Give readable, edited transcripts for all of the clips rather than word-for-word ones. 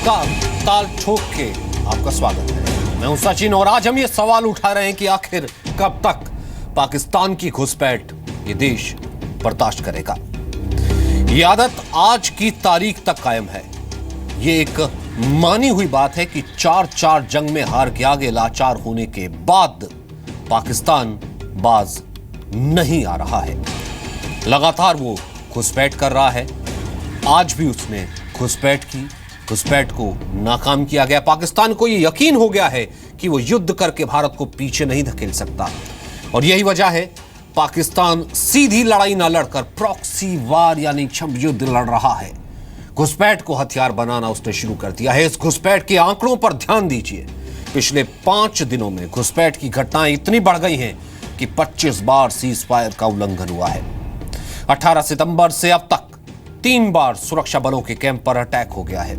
नमस्कार, ताल ठोक के आपका स्वागत है। मैं हूं सचिन और आज हम ये सवाल उठा रहे हैं कि आखिर कब तक पाकिस्तान की घुसपैठ ये देश बर्दाश्त करेगा। ये आदत आज की तारीख तक कायम है। ये एक मानी हुई बात है कि 4-4 जंग में हार के आगे लाचार होने के बाद पाकिस्तान बाज नहीं आ रहा है। लगातार वो घुसपैठ कर रहा है। आज भी उसने घुसपैठ की, घुसपैठ को नाकाम किया गया। पाकिस्तान को यह यकीन हो गया है कि वो युद्ध करके भारत को पीछे नहीं धकेल सकता और यही वजह है पाकिस्तान सीधी लड़ाई ना लड़कर प्रॉक्सी वार यानी क्षम युद्ध लड़ रहा है। घुसपैठ को हथियार बनाना उसने शुरू कर दिया है। इस घुसपैठ के आंकड़ों पर ध्यान दीजिए। पिछले 5 दिनों में घुसपैठ की घटनाएं इतनी बढ़ गई हैं कि 25 बार सीज फायर का उल्लंघन हुआ है। 18 सितंबर से अब तक 3 बार सुरक्षा बलों के कैंप पर अटैक हो गया है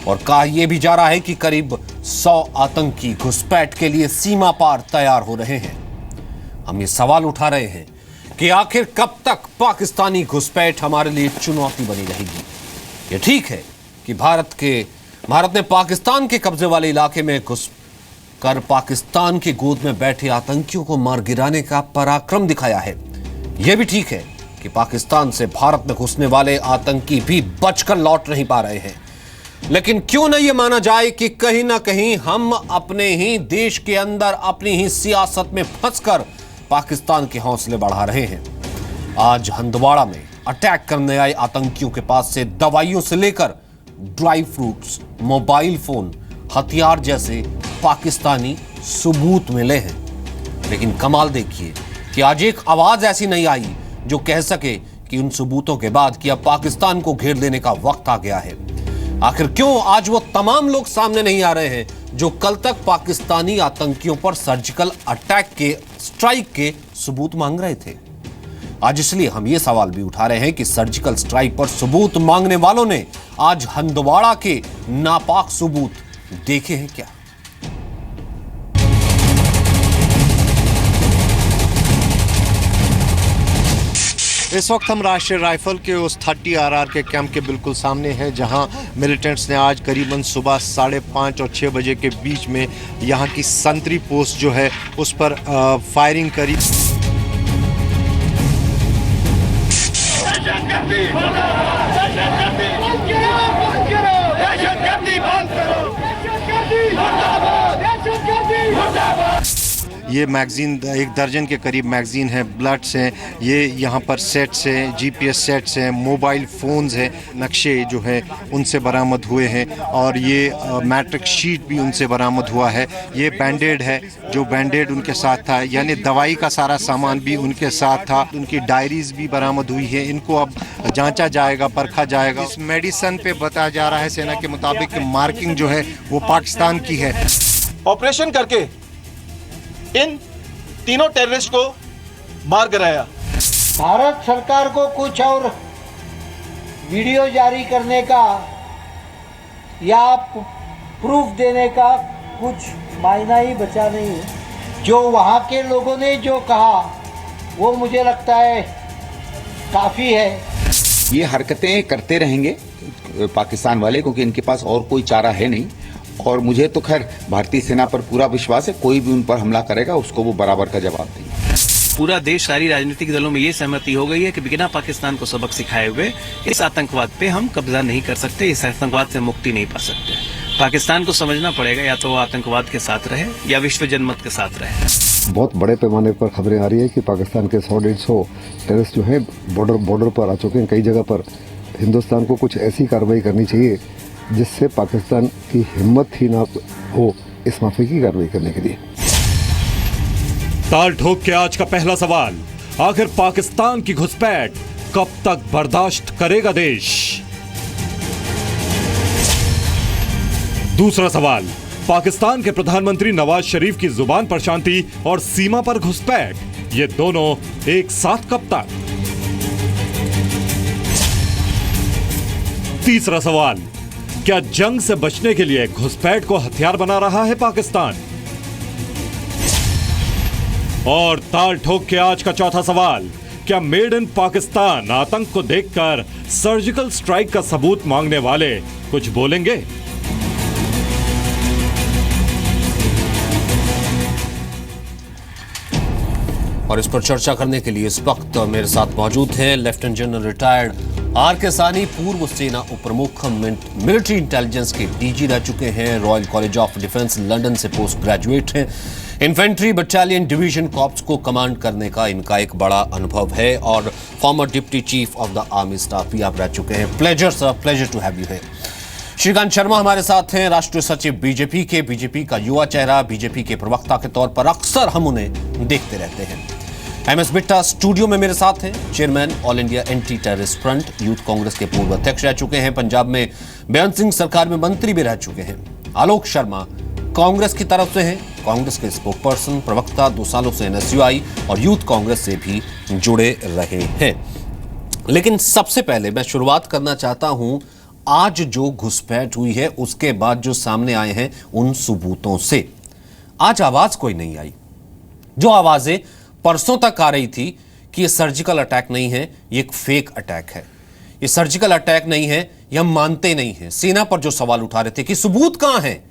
और कहा यह भी जा रहा है कि करीब 100 आतंकी घुसपैठ के लिए सीमा पार तैयार हो रहे हैं। हम ये सवाल उठा रहे हैं कि आखिर कब तक पाकिस्तानी घुसपैठ हमारे लिए चुनौती बनी रहेगी। यह ठीक है कि भारत ने पाकिस्तान के कब्जे वाले इलाके में घुस कर पाकिस्तान की गोद में बैठे आतंकियों को मार गिराने का पराक्रम दिखाया है। यह भी ठीक है कि पाकिस्तान से भारत में घुसने वाले आतंकी भी बचकर लौट नहीं पा रहे हैं। लेकिन क्यों न यह माना जाए कि कहीं ना कहीं हम अपने ही देश के अंदर अपनी ही सियासत में फंसकर पाकिस्तान के हौसले बढ़ा रहे हैं। आज हंदवाड़ा में अटैक करने आए आतंकियों के पास से दवाइयों से लेकर ड्राई फ्रूट्स, मोबाइल फोन, हथियार जैसे पाकिस्तानी सबूत मिले हैं। लेकिन कमाल देखिए कि आज एक आवाज ऐसी नहीं आई जो कह सके कि उन सबूतों के बाद कि अब पाकिस्तान को घेर लेने का वक्त आ गया है। आखिर क्यों आज वो तमाम लोग सामने नहीं आ रहे हैं जो कल तक पाकिस्तानी आतंकियों पर सर्जिकल अटैक के, स्ट्राइक के सबूत मांग रहे थे। आज इसलिए हम ये सवाल भी उठा रहे हैं कि सर्जिकल स्ट्राइक पर सबूत मांगने वालों ने आज हंदवाड़ा के नापाक सबूत देखे हैं क्या? इस वक्त हम राष्ट्रीय राइफल के उस 30 RR के कैंप के बिल्कुल सामने हैं, जहां मिलिटेंट्स ने आज करीबन सुबह 5:30 और 6 बजे के बीच में यहां की संतरी पोस्ट जो है उस पर फायरिंग करी। ये मैगजीन 1 दर्जन के करीब मैगजीन है, ब्लड्स हैं, ये यहाँ पर सेट्स हैं, GPS सेट्स हैं, मोबाइल फ़ोन्स हैं, नक्शे जो है उनसे बरामद हुए हैं और ये मैट्रिक शीट भी उनसे बरामद हुआ है। ये बैंडेड है, जो बैंडेड उनके साथ था, यानी दवाई का सारा सामान भी उनके साथ था। उनकी डायरीज भी बरामद हुई है। इनको अब जांचा जाएगा, परखा जाएगा। इस मेडिसन पे बताया जा रहा है सेना के मुताबिक कि मार्किंग जो है वो पाकिस्तान की है। ऑपरेशन करके इन तीनों टेररिस्ट को मार गिराया। भारत सरकार को कुछ और वीडियो जारी करने का या प्रूफ देने का कुछ मायना ही बचा नहीं। जो वहाँ के लोगों ने जो कहा वो मुझे लगता है काफ़ी है। ये हरकतें करते रहेंगे पाकिस्तान वाले, क्योंकि इनके पास और कोई चारा है नहीं। और मुझे तो खैर भारतीय सेना पर पूरा विश्वास है, कोई भी उन पर हमला करेगा उसको वो बराबर का जवाब देंगे। पूरा देश, सारी राजनीतिक दलों में ये सहमति हो गई है कि बिना पाकिस्तान को सबक सिखाए हुए इस आतंकवाद पे हम कब्जा नहीं कर सकते, इस आतंकवाद से मुक्ति नहीं पा सकते। पाकिस्तान को समझना पड़ेगा, या तो वो आतंकवाद के साथ रहे या विश्व जनमत के साथ रहे। बहुत बड़े पैमाने पर खबरें आ रही है कि पाकिस्तान के 100-150 टेररिस्ट जो है बॉर्डर पर आ चुके हैं। कई जगह पर हिंदुस्तान को कुछ ऐसी कार्रवाई करनी चाहिए जिससे पाकिस्तान की हिम्मत ही ना हो इस माफी की कार्रवाई करने के लिए। ताल ठोक के आज का पहला सवाल, आखिर पाकिस्तान की घुसपैठ कब तक बर्दाश्त करेगा देश? दूसरा सवाल, पाकिस्तान के प्रधानमंत्री नवाज शरीफ की जुबान पर शांति और सीमा पर घुसपैठ, ये दोनों एक साथ कब तक? तीसरा सवाल, क्या जंग से बचने के लिए घुसपैठ को हथियार बना रहा है पाकिस्तान? और ताल ठोक के आज का चौथा सवाल, क्या मेड इन पाकिस्तान आतंक को देखकर सर्जिकल स्ट्राइक का सबूत मांगने वाले कुछ बोलेंगे? और इस पर चर्चा करने के लिए इस वक्त मेरे साथ मौजूद हैं लेफ्टिनेंट जनरल रिटायर्ड आर.के. सानी, पूर्व सेना उप प्रमुख, मिलिट्री इंटेलिजेंस के डीजी रह चुके हैं, Royal College of Defence London से पोस्ट ग्रेजुएट हैं, इन्फेंट्री बटालियन डिवीजन कॉर्प्स को कमांड करने का इनका एक बड़ा अनुभव है और former deputy chief of the army staff भी आप रह चुके हैं। Pleasure sir, pleasure to have you है। श्रीकांत शर्मा हमारे साथ हैं, राष्ट्रीय सचिव बीजेपी का युवा चेहरा, बीजेपी के प्रवक्ता के तौर पर अक्सर हम उन्हें देखते रहते हैं। एमएस बिट्टा स्टूडियो में मेरे साथ हैं, chairman all India anti terrorist front, youth Congress के पूर्व अध्यक्ष रह चुके हैं, पंजाब में बेअंत सिंह सरकार में मंत्री भी रह चुके हैं। आलोक शर्मा कांग्रेस की तरफ से हैं, कांग्रेस के स्पोक पर्सन, प्रवक्ता, 2 सालों से एनएसयूआई और यूथ कांग्रेस से भी जुड़े रहे हैं। लेकिन सबसे पहले मैं शुरुआत करना चाहता हूं आज जो घुसपैठ हुई है उसके बाद जो सामने आए हैं उन सबूतों से। आज आवाज कोई नहीं आई, जो आवाजें परसों तक आ रही थी कि ये सर्जिकल अटैक नहीं है, ये एक फेक अटैक है, ये सर्जिकल अटैक नहीं है, ये हम मानते नहीं हैं। सेना पर जो सवाल उठा रहे थे कि सबूत कहां है,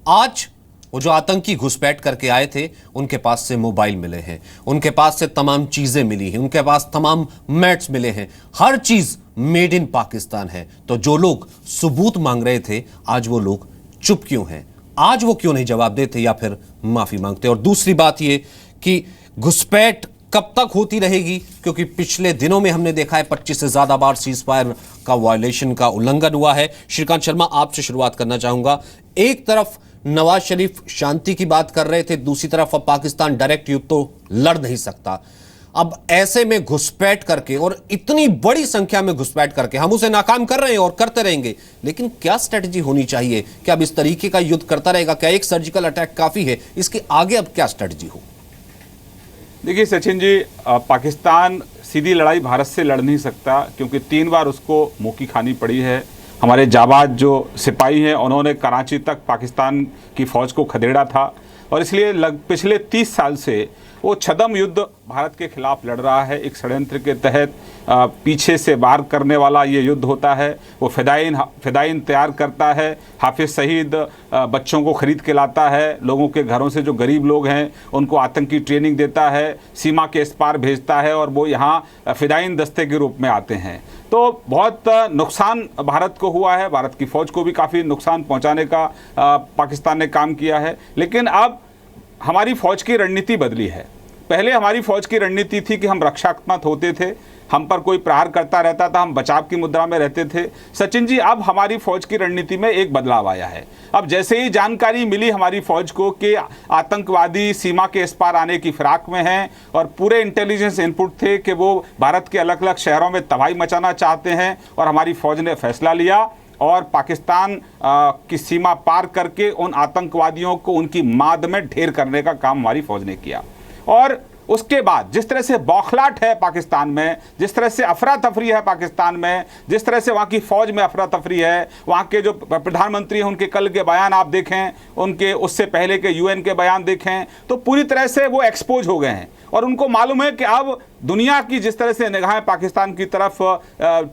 आज वो जो आतंकी घुसपैठ करके आए थे उनके पास से मोबाइल मिले हैं, उनके पास से तमाम चीजें मिली हैं, उनके पास तमाम मैट्स मिले हैं, हर चीज मेड इन पाकिस्तान है। तो जो लोग सबूत मांग रहे थे आज वो लोग चुप क्यों हैं, आज वो क्यों नहीं जवाब देते या फिर माफी मांगते। और दूसरी बात ये कि घुसपैठ कब तक होती रहेगी, क्योंकि पिछले दिनों में हमने देखा है 25 से ज्यादा बार सीज फायर का वायलेशन का उल्लंघन हुआ है। श्रीकांत शर्मा, आपसे शुरुआत करना चाहूंगा। एक तरफ नवाज शरीफ शांति की बात कर रहे थे, दूसरी तरफ अब पाकिस्तान डायरेक्ट युद्ध तो लड़ नहीं सकता। अब ऐसे में घुसपैठ करके और इतनी बड़ी संख्या में घुसपैठ करके हम उसे नाकाम कर रहे हैं और करते रहेंगे, लेकिन क्या स्ट्रेटजी होनी चाहिए? क्या अब इस तरीके का युद्ध करता रहेगा? क्या एक सर्जिकल अटैक काफी है? इसके आगे अब क्या स्ट्रेटजी हो? देखिए सचिन जी, पाकिस्तान सीधी लड़ाई भारत से लड़ नहीं सकता, क्योंकि 3 बार उसको मुंह की खानी पड़ी है। हमारे जाबाज जो सिपाही हैं उन्होंने कराची तक पाकिस्तान की फ़ौज को खदेड़ा था और इसलिए पिछले 30 साल से वो छद्म युद्ध भारत के खिलाफ लड़ रहा है। एक षड्यंत्र के तहत पीछे से वार करने वाला ये युद्ध होता है। वो फिदाइन तैयार करता है, हाफिज सईद बच्चों को खरीद के लाता है, लोगों के घरों से जो गरीब लोग हैं उनको आतंकी ट्रेनिंग देता है, सीमा के इस पार भेजता है और वो यहाँ फिदाइन दस्ते के रूप में आते हैं। तो बहुत नुकसान भारत को हुआ है, भारत की फ़ौज को भी काफ़ी नुकसान पहुँचाने का पाकिस्तान ने काम किया है। लेकिन अब हमारी फ़ौज की रणनीति बदली है। पहले हमारी फ़ौज की रणनीति थी कि हम रक्षात्मक होते थे, हम पर कोई प्रहार करता रहता था, हम बचाव की मुद्रा में रहते थे। सचिन जी, अब हमारी फ़ौज की रणनीति में एक बदलाव आया है। अब जैसे ही जानकारी मिली हमारी फ़ौज को कि आतंकवादी सीमा के इस पार आने की फिराक में हैं और पूरे इंटेलिजेंस इनपुट थे कि वो भारत के अलग अलग शहरों में तबाही मचाना चाहते हैं, और हमारी फ़ौज ने फैसला लिया और पाकिस्तान की सीमा पार करके उन आतंकवादियों को उनकी माद में ढेर करने का काम हमारी फ़ौज ने किया। और उसके बाद जिस तरह से बौखलाहट है पाकिस्तान में, जिस तरह से अफरा तफरी है पाकिस्तान में, जिस तरह से वहाँ की फ़ौज में अफरा तफरी है, वहाँ के जो प्रधानमंत्री हैं उनके कल के बयान आप देखें, उनके उससे पहले के यूएन के बयान देखें, तो पूरी तरह से वो एक्सपोज हो गए हैं और उनको मालूम है कि अब दुनिया की जिस तरह से निगाहें पाकिस्तान की तरफ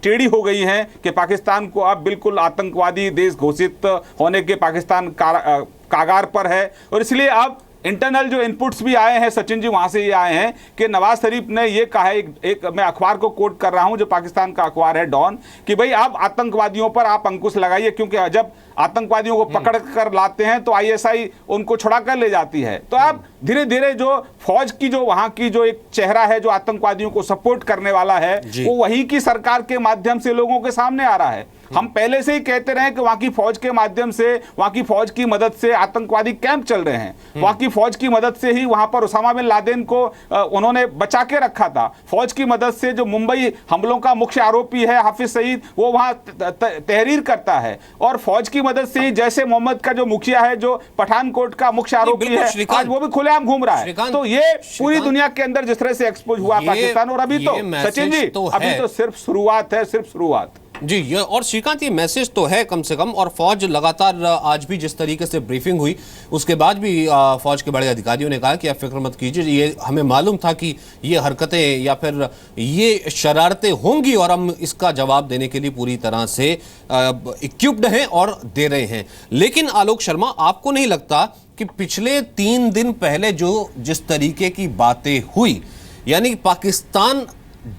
टेढ़ी हो गई हैं कि पाकिस्तान को अब बिल्कुल आतंकवादी देश घोषित होने के पाकिस्तान कागार पर है। और इसलिए अब इंटरनल जो इनपुट्स भी आए हैं सचिन जी, वहाँ से ये आए हैं कि नवाज शरीफ ने ये कहा है, एक मैं अखबार को कोट कर रहा हूँ जो पाकिस्तान का अखबार है डॉन, कि भाई आप आतंकवादियों पर आप अंकुश लगाइए, क्योंकि जब आतंकवादियों को पकड़ कर लाते हैं तो आईएसआई उनको छुड़ा कर ले जाती है। तो अब धीरे धीरे जो फौज की जो वहाँ की जो एक चेहरा है जो आतंकवादियों को सपोर्ट करने वाला है, वो वही की सरकार के माध्यम से लोगों के सामने आ रहा है। हम पहले से ही कहते रहे कि वहाँ की फौज के माध्यम से, वहाँ की फौज की मदद से आतंकवादी कैंप चल रहे हैं, वहाँ की फौज की मदद से ही वहाँ पर उसामा बिन लादेन को उन्होंने बचा के रखा था। फौज की मदद से जो मुंबई हमलों का मुख्य आरोपी है हाफिज सईद, वो वहाँ तहरीर करता है, और फौज की मदद से ही जैसे मोहम्मद का जो मुखिया है जो पठानकोट का मुख्य आरोपी है, आज वो भी खुलेआम घूम रहा है। तो ये पूरी दुनिया के अंदर जिस तरह से एक्सपोज हुआ पाकिस्तान, और अभी तो सचिन जी अभी तो सिर्फ शुरुआत है, सिर्फ शुरुआत जी। ये और श्रीकांत, ये मैसेज तो है कम से कम, और फौज लगातार आज भी जिस तरीके से ब्रीफिंग हुई उसके बाद भी फौज के बड़े अधिकारियों ने कहा कि आप फिक्र मत कीजिए, ये हमें मालूम था कि ये हरकतें या फिर ये शरारतें होंगी और हम इसका जवाब देने के लिए पूरी तरह से इक्विप्ड हैं और दे रहे हैं। लेकिन आलोक शर्मा, आपको नहीं लगता कि पिछले 3 दिन पहले जो जिस तरीके की बातें हुई, यानी पाकिस्तान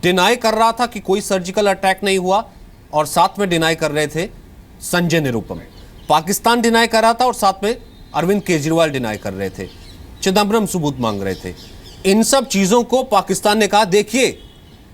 डिनाई कर रहा था कि कोई सर्जिकल अटैक नहीं हुआ और साथ में डिनाई कर रहे थे संजय निरुपम। पाकिस्तान डिनाई कर रहा था और साथ में अरविंद केजरीवाल डिनाई कर रहे थे, चिदम्बरम सबूत मांग रहे थे। इन सब चीजों को पाकिस्तान ने कहा देखिए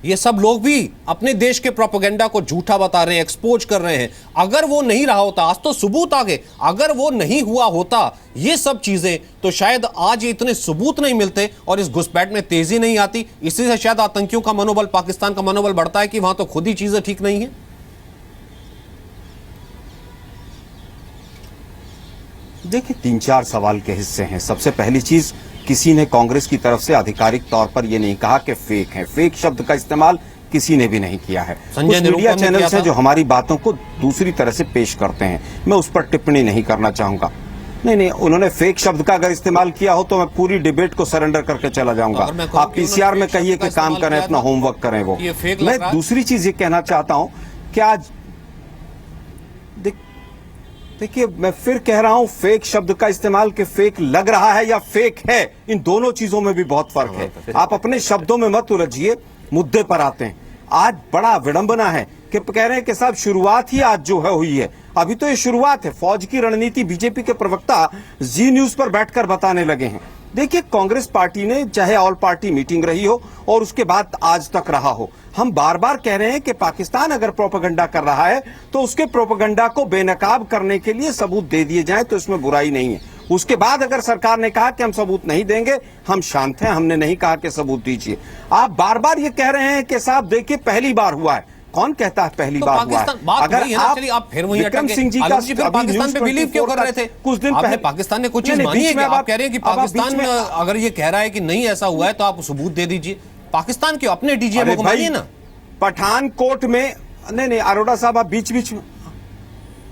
ये सब लोग भी अपने देश के प्रोपेगेंडा को झूठा बता रहे हैं, एक्सपोज कर रहे हैं। अगर वो नहीं रहा होता, आज तो सबूत आ गए, अगर वो नहीं हुआ होता ये सब चीजें तो शायद आज ये इतने सबूत नहीं मिलते और इस घुसपैठ में तेजी नहीं आती। इसी से शायद आतंकियों का मनोबल, पाकिस्तान का मनोबल बढ़ता है कि वहां तो खुद ही चीजें ठीक नहीं है। देखिए 3-4 सवाल के हिस्से हैं। सबसे पहली चीज, किसी ने कांग्रेस की तरफ से आधिकारिक तौर पर यह नहीं कहा कि फेक है। फेक शब्द का इस्तेमाल किसी ने भी नहीं किया है। कुछ मीडिया चैनल्स हैं जो हमारी बातों को दूसरी तरह से पेश करते हैं, मैं उस पर टिप्पणी नहीं करना चाहूंगा। नहीं, उन्होंने फेक शब्द का अगर इस्तेमाल किया हो तो मैं पूरी डिबेट को सरेंडर करके चला जाऊंगा। आप पीसीआर में कहिए कि काम करें, अपना होमवर्क करें। वो मैं दूसरी चीज ये कहना चाहता हूं कि आज देखिए, मैं फिर कह रहा हूं, फेक शब्द का इस्तेमाल के फेक लग रहा है या फेक है, इन दोनों चीजों में भी बहुत फर्क है। आप अपने शब्दों में मत उलझिए, मुद्दे पर आते हैं। आज बड़ा विडंबना है कि कह रहे हैं कि साहब शुरुआत ही आज जो है हुई है। अभी तो ये शुरुआत है। फौज की रणनीति बीजेपी के प्रवक्ता जी न्यूज पर बैठकर बताने लगे हैं। देखिए, कांग्रेस पार्टी ने चाहे ऑल पार्टी मीटिंग रही हो और उसके बाद आज तक रहा हो, हम बार बार कह रहे हैं कि पाकिस्तान अगर प्रोपेगेंडा कर रहा है तो उसके प्रोपेगेंडा को बेनकाब करने के लिए सबूत दे दिए जाएं तो इसमें बुराई नहीं है। उसके बाद अगर सरकार ने कहा कि हम सबूत नहीं देंगे, हम शांत हैं, हमने नहीं कहा कि सबूत दीजिए। आप बार बार ये कह रहे हैं कि साहब देखिए पहली बार हुआ है। कौन कहता है पहली बार हुआ है? अगर आप फिर वही विक्रम सिंह जी का पाकिस्तान पे बिलीव क्यों कर रहे थे? कुछ दिन पहले पाकिस्तान ने कुछ चीज मानी है? आप कह रहे हैं कि पाकिस्तान अगर ये कह रहा है कि नहीं ऐसा हुआ है तो आप सबूत दे दीजिए। पाकिस्तान क्यों? अपने डीजीएमओ को मानिए ना। पठानकोट में नहीं, अरोड़ा साहब आप बीच बीच में,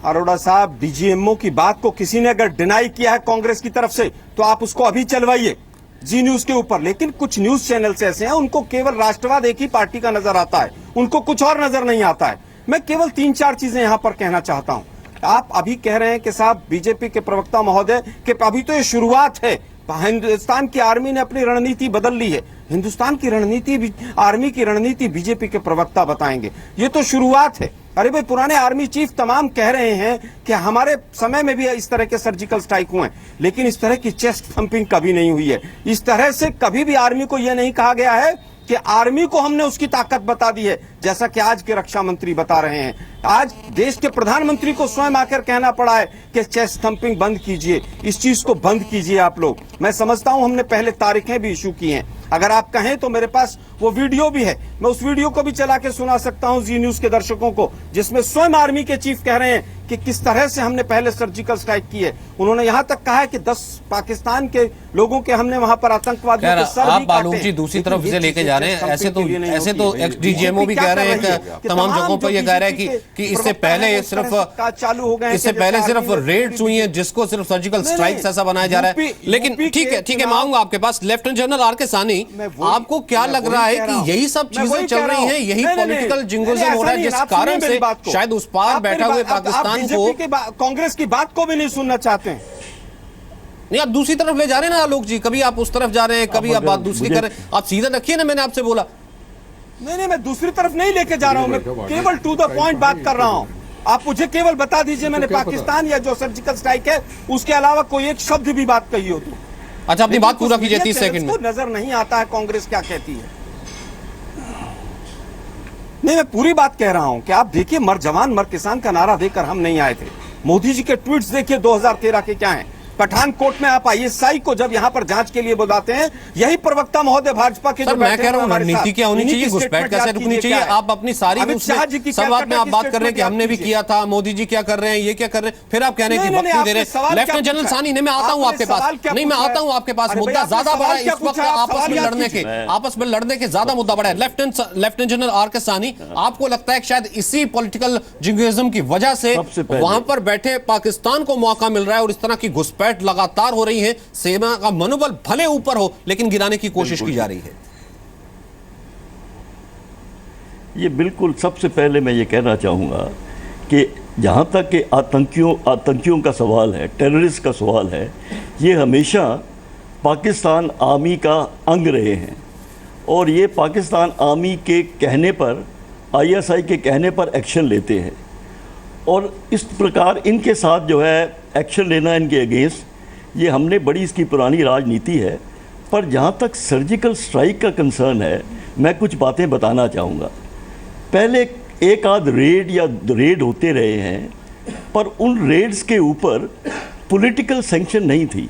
अरोड़ा साहब, डीजीएमओ की बात को किसी ने अगर डिनाई किया है कांग्रेस की तरफ से तो आप उसको अभी चलवाइए जी न्यूज के ऊपर। लेकिन कुछ न्यूज चैनल्स ऐसे हैं, उनको केवल राष्ट्रवाद एक ही पार्टी का नजर आता है, उनको कुछ और नजर नहीं आता है। मैं केवल 3-4 चीजें यहां पर कहना चाहता हूं। आप अभी कह रहे हैं कि साहब बीजेपी के प्रवक्ता महोदय कि अभी तो ये शुरुआत है, हिंदुस्तान की आर्मी ने अपनी रणनीति बदल ली है। हिंदुस्तान की रणनीति, आर्मी की रणनीति बीजेपी के प्रवक्ता बताएंगे, ये तो शुरुआत है। अरे भाई, पुराने आर्मी चीफ तमाम कह रहे हैं कि हमारे समय में भी इस तरह के सर्जिकल स्ट्राइक हुए हैं, लेकिन इस तरह की चेस्ट थंपिंग कभी नहीं हुई है। इस तरह से कभी भी आर्मी को यह नहीं कहा गया है कि आर्मी को हमने उसकी ताकत बता दी है, जैसा कि आज के रक्षा मंत्री बता रहे हैं। आज देश के प्रधानमंत्री को स्वयं आकर कहना पड़ा है कि चेस्ट थंपिंग बंद कीजिए, इस चीज को बंद कीजिए आप लोग। मैं समझता हूं हमने पहले तारीखें भी इशू की हैं। अगर आप कहें तो मेरे पास वो वीडियो भी है, मैं उस वीडियो को भी चला के सुना सकता हूं जी न्यूज के दर्शकों को, जिसमें स्वयं आर्मी के चीफ कह रहे हैं कि किस तरह से हमने पहले सर्जिकल स्ट्राइक की है। उन्होंने यहां तक कहा है कि 10 पाकिस्तान के लोगों के हमने वहां पर आतंकवादियों के सर भी काटे। आप जी दूसरी तरफ से लेके जा रहे हैं। ऐसे तो एक्स डीजीएमओ भी कह रहे हैं कि तमाम जगहों पर ये कह रहे हैं कि इससे पहले सिर्फ चालू हो गए, इससे पहले सिर्फ रेड्स हुई हैं जिसको सिर्फ सर्जिकल स्ट्राइक्स ऐसा बनाया जा रहा है। लेकिन ठीक है, मैं आऊंगा आपके पास। लेफ्टिनेंट जनरल आर के सानी, आपको क्या लग रहा है कि यही सब चीजें चल रही हैं, यही पॉलिटिकल जिंगोज़म हो रहा है जिस कारण से शायद उस पार बैठा हुए पाकिस्तान को, कांग्रेस की बात को भी नहीं सुनना चाहते हैं? नहीं, आप दूसरी तरफ ले जा रहे हैं ना आलोक जी, कभी आप उस तरफ जा रहे हैं, कभी आप बात दूसरी कर रहे हैं। आप सीधा रखिए ना, मैंने आपसे बोला। नहीं, मैं दूसरी तरफ नहीं लेके जा रहा हूं, मैं केवल टू द पॉइंट बात कर रहा हूं। आप मुझे केवल बता दीजिए मैंने पाकिस्तान या जो सर्जिकल स्ट्राइक है उसके अलावा कोई एक शब्द भी बात कही हो तो। अच्छा, अपनी बात पूरा कीजिए 30 सेकंड में। नजर नहीं आता है कांग्रेस क्या कहती है। नहीं, मैं पूरी बात कह रहा हूं कि आप देखिए, मर जवान मर किसान का नारा देकर हम नहीं आए थे। मोदी जी के ट्वीट्स देखिए 2013 के क्या हैं। पठानकोट में आप आईएसआई को जब यहां पर जांच के लिए बुलाते हैं, यही प्रवक्ता महोदय भाजपा के जो मैं कह रहा हूं रणनीति क्या होनी चाहिए, घुसपैठ कैसे रुकनी चाहिए। आप अपनी सारी संवाद में आप बात कर रहे हैं कि हमने भी किया था, मोदी जी क्या कर रहे हैं, ये क्या कर रहे हैं, फिर आप कहने की वक्त नहीं दे रहे। लेफ्टिनेंट जनरल सानी ने, मैं आता हूं आपके पास, नहीं मैं आता हूं आपके पास, मुद्दा ज्यादा बड़ा है इस वक्त आपस में लड़ने के ज्यादा मुद्दा बड़ा है। लेफ्टिनेंट जनरल आर के सानी, आपको लगता है कि शायद इसी पॉलिटिकल जिंगोइज्म की वजह से वहां पर बैठे पाकिस्तान को मौका मिल रहा है और इस तरह की घुसपैठ लगातार हो रही है, सेना का मनोबल भले ऊपर हो लेकिन गिराने की कोशिश की जा रही है? ये बिल्कुल, सबसे पहले मैं ये कहना चाहूँगा कि जहाँ तक कि आतंकियों का सवाल है, टेररिस्ट का सवाल है, ये हमेशा पाकिस्तान आर्मी का अंग रहे हैं और ये पाकिस्तान आर्मी के कहने पर, आईएसआई के कहने पर एक्शन लेते हैं। और इस प्रकार इनके साथ जो है एक्शन लेना इनके अगेंस्ट, ये हमने बड़ी इसकी पुरानी राजनीति है। पर जहाँ तक सर्जिकल स्ट्राइक का कंसर्न है, मैं कुछ बातें बताना चाहूँगा। पहले एक आध रेड होते रहे हैं, पर उन रेड्स के ऊपर पॉलिटिकल सैंक्शन नहीं थी।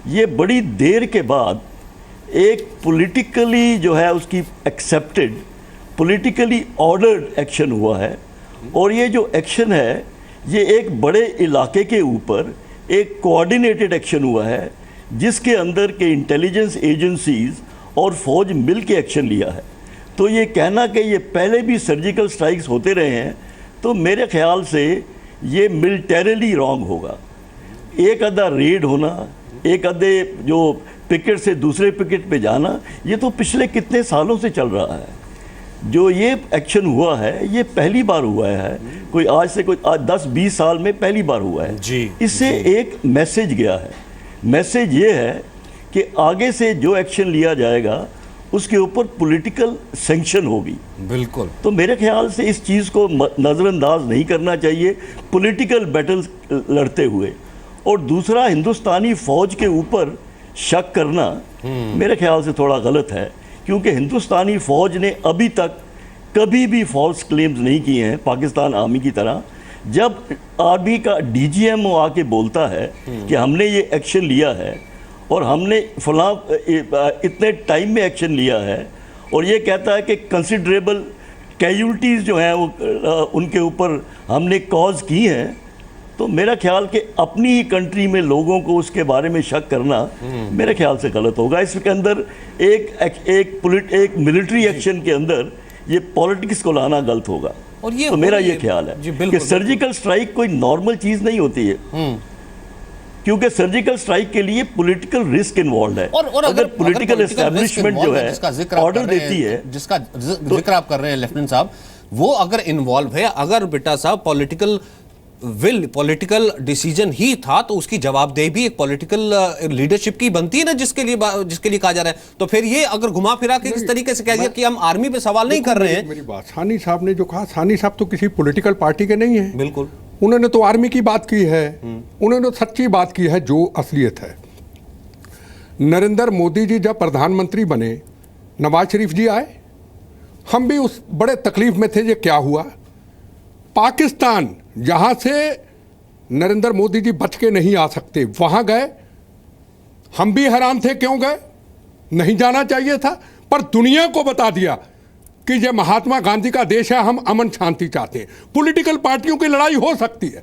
ये बड़ी देर के बाद एक पॉलिटिकली जो है उसकी एक्सेप्टेड, पॉलिटिकली ऑर्डर्ड एक्शन हुआ है। और ये जो एक्शन है, ये एक बड़े इलाके के ऊपर एक कोऑर्डिनेटेड एक्शन हुआ है, जिसके अंदर के इंटेलिजेंस एजेंसीज और फौज मिल के एक्शन लिया है। तो ये कहना कि ये पहले भी सर्जिकल स्ट्राइक्स होते रहे हैं, तो मेरे ख्याल से ये मिलिटरीली रॉन्ग होगा। एक आधा रेड होना, एक आधे जो पिकेट से दूसरे पिकेट पे जाना, ये तो पिछले कितने सालों से चल रहा है। जो ये एक्शन हुआ है, ये पहली बार हुआ है, कोई आज से कोई 10-20 साल में पहली बार हुआ है जी। इससे एक मैसेज गया है। मैसेज ये है कि आगे से जो एक्शन लिया जाएगा उसके ऊपर पॉलिटिकल सैंक्शन होगी। बिल्कुल। तो मेरे ख्याल से इस चीज़ को नज़रअंदाज नहीं करना चाहिए पॉलिटिकल बैटल्स लड़ते हुए। और दूसरा, हिंदुस्तानी फ़ौज के ऊपर शक करना मेरे ख्याल से थोड़ा गलत है, क्योंकि हिंदुस्तानी फ़ौज ने अभी तक कभी भी फॉल्स क्लेम्स नहीं किए हैं पाकिस्तान आर्मी की तरह। जब आर्मी का डीजीएमओ आके बोलता है कि हमने ये एक्शन लिया है और हमने फलां इतने टाइम में एक्शन लिया है, और ये कहता है कि कंसिडरेबल कैजुअल्टीज़ जो हैं वो उनके ऊपर हमने कॉज की हैं, तो मेरा ख्याल कि अपनी ही कंट्री में लोगों को उसके बारे में शक करना मेरे ख्याल से गलत होगा। इसके अंदर एक मिलिट्री एक्शन के अंदर ये पॉलिटिक्स को लाना गलत होगा। और ये तो मेरा ये ख्याल है कि सर्जिकल स्ट्राइक कोई नॉर्मल चीज़ नहीं होती है, क्योंकि सर्जिकल स्ट्राइक के लिए पॉलिटिकल रिस्क इन्वॉल्व है। और अगर पॉलिटिकल एस्टैब्लिशमेंट जो है ऑर्डर देती है, जिसका जिक्र आप कर रहे हैं लेफ्टिनेंट साहब, वो अगर इन्वॉल्व है, अगर बेटा साहब पॉलिटिकल विल, पॉलिटिकल डिसीजन ही था, तो उसकी जवाबदेही भी एक पॉलिटिकल लीडरशिप की बनती है ना, जिसके लिए कहा जा रहा है। तो फिर ये अगर घुमा फिरा के इस तरीके से कह दिया कि हम आर्मी पे सवाल नहीं कर रहे हैं। मेरी बात, सानी साहब ने जो कहा, सानी साहब तो किसी पॉलिटिकल पार्टी के नहीं है। बिल्कुल, उन्होंने तो आर्मी की बात की है, उन्होंने सच्ची बात की है जो असलियत है। नरेंद्र मोदी जी जब प्रधानमंत्री बने, नवाज शरीफ जी आए, हम भी उस बड़े तकलीफ में थे। ये क्या हुआ, पाकिस्तान जहां से नरेंद्र मोदी जी बच के नहीं आ सकते, वहां गए। हम भी हैरान थे, क्यों गए, नहीं जाना चाहिए था, पर दुनिया को बता दिया कि ये महात्मा गांधी का देश है, हम अमन शांति चाहते हैं। पॉलिटिकल पार्टियों की लड़ाई हो सकती है,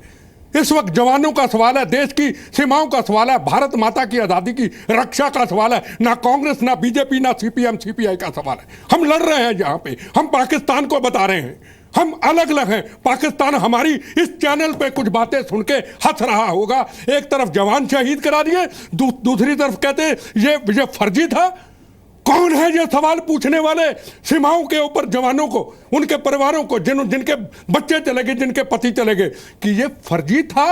इस वक्त जवानों का सवाल है, देश की सीमाओं का सवाल है, भारत माता की आज़ादी की रक्षा का सवाल है। ना कांग्रेस, ना बीजेपी, ना सीपीएम सीपीआई का सवाल है। हम लड़ रहे हैं यहाँ पे, हम पाकिस्तान को बता रहे हैं, हम अलग अलग हैं। पाकिस्तान हमारी इस चैनल पे कुछ बातें सुन के हंस रहा होगा। एक तरफ जवान शहीद करा दिए, दूसरी तरफ कहते ये फर्जी था। कौन है ये सवाल पूछने वाले सीमाओं के ऊपर जवानों को, उनके परिवारों को, जिनके बच्चे चले गए, जिनके पति चले गए, कि ये फर्जी था।